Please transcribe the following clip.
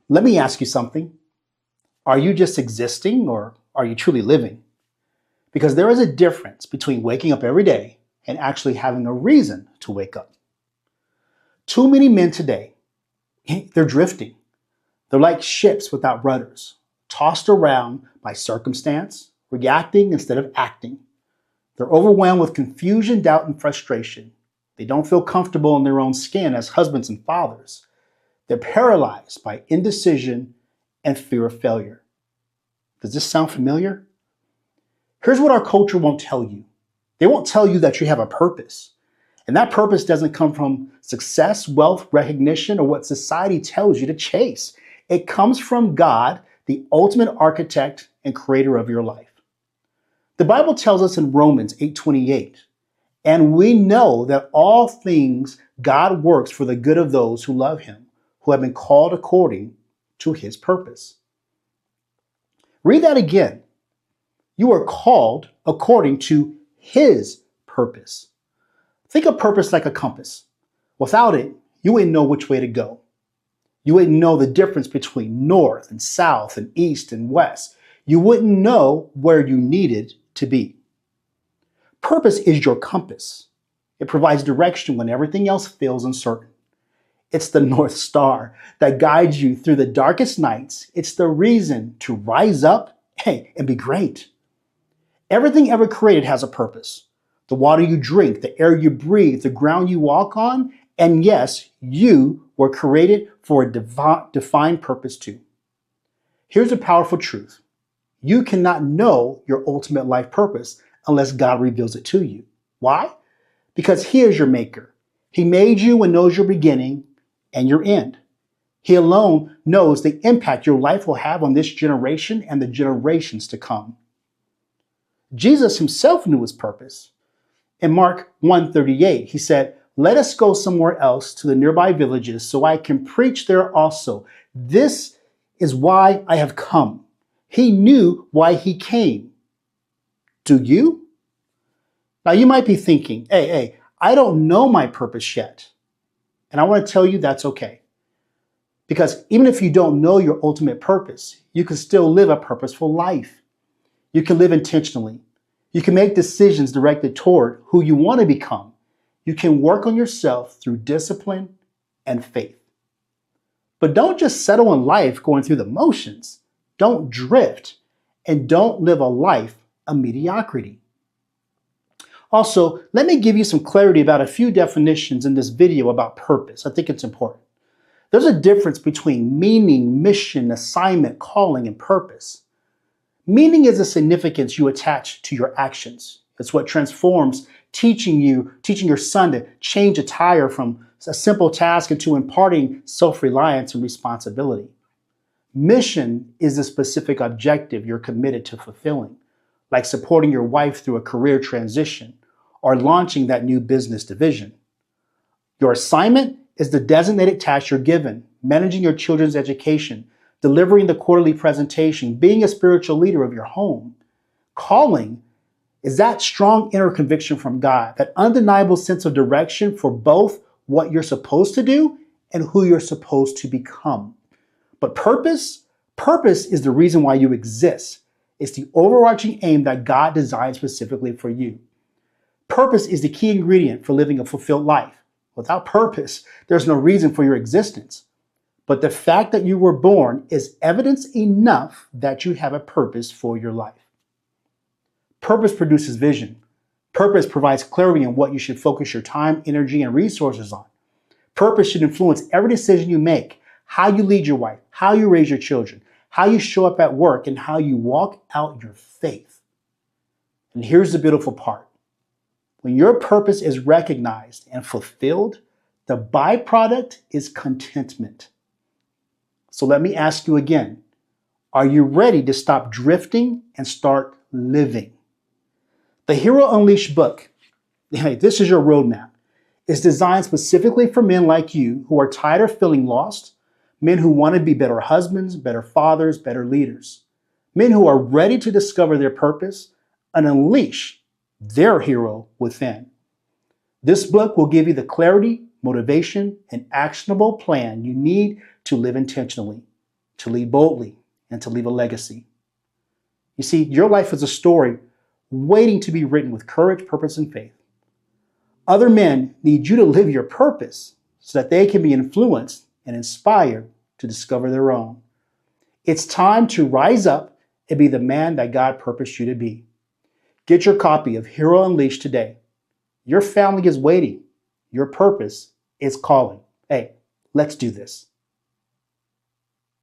Let me ask you something. Are you just existing or are you truly living? Because there is a difference between waking up every day and actually having a reason to wake up. Too many men today, they're drifting. They're like ships without rudders, tossed around by circumstance, reacting instead of acting. They're overwhelmed with confusion, doubt, and frustration. They don't feel comfortable in their own skin as husbands and fathers. They're paralyzed by indecision and fear of failure. Does this sound familiar? Here's what our culture won't tell you. They won't tell you that you have a purpose. And that purpose doesn't come from success, wealth, recognition, or what society tells you to chase. It comes from God, the ultimate architect and creator of your life. The Bible tells us in Romans 8:28, and we know that all things God works for the good of those who love him, who have been called according to his purpose. Read that again. You are called according to his purpose. Think of purpose like a compass. Without it, you wouldn't know which way to go. You wouldn't know the difference between north and south and east and west. You wouldn't know where you needed to be. Purpose is your compass. It provides direction when everything else feels uncertain. It's the North Star that guides you through the darkest nights. It's the reason to rise up, and be great. Everything ever created has a purpose. The water you drink, the air you breathe, the ground you walk on, and yes, you were created for a defined purpose too. Here's a powerful truth. You cannot know your ultimate life purpose unless God reveals it to you. Why? Because he is your maker. He made you and knows your beginning and your end. He alone knows the impact your life will have on this generation and the generations to come. Jesus himself knew his purpose. In Mark 1:38, he said, "Let us go somewhere else to the nearby villages so I can preach there also. This is why I have come." He knew why he came. Do you? Now you might be thinking, hey, I don't know my purpose yet. And I want to tell you that's okay. Because even if you don't know your ultimate purpose, you can still live a purposeful life. You can live intentionally. You can make decisions directed toward who you want to become. You can work on yourself through discipline and faith. But don't just settle in life going through the motions. Don't drift, and don't live a life of mediocrity. Also, let me give you some clarity about a few definitions in this video about purpose. I think it's important. There's a difference between meaning, mission, assignment, calling, and purpose. Meaning is the significance you attach to your actions. It's what transforms teaching your son to change a tire from a simple task into imparting self-reliance and responsibility. Mission is the specific objective you're committed to fulfilling, like supporting your wife through a career transition or launching that new business division. Your assignment is the designated task you're given, managing your children's education, delivering the quarterly presentation, being a spiritual leader of your home. Calling is that strong inner conviction from God, that undeniable sense of direction for both what you're supposed to do and who you're supposed to become. But purpose is the reason why you exist. It's the overarching aim that God designed specifically for you. Purpose is the key ingredient for living a fulfilled life. Without purpose, there's no reason for your existence. But the fact that you were born is evidence enough that you have a purpose for your life. Purpose produces vision. Purpose provides clarity on what you should focus your time, energy, and resources on. Purpose should influence every decision you make, how you lead your wife, how you raise your children, how you show up at work, and how you walk out your faith. And here's the beautiful part. When your purpose is recognized and fulfilled, the byproduct is contentment. So let me ask you again, are you ready to stop drifting and start living? The Hero Unleashed book, this is your roadmap, is designed specifically for men like you who are tired of feeling lost, men who want to be better husbands, better fathers, better leaders, men who are ready to discover their purpose and unleash their hero within. This book will give you the clarity, motivation, and actionable plan you need to live intentionally. to lead boldly, and to leave a legacy. You see, your life is a story waiting to be written with courage, purpose, and faith. Other men need you to live your purpose so that they can be influenced and inspired to discover their own. It's time to rise up and be the man that God purposed you to be. Get your copy of Hero Unleashed today. Your family is waiting. Your purpose is calling. Hey, let's do this.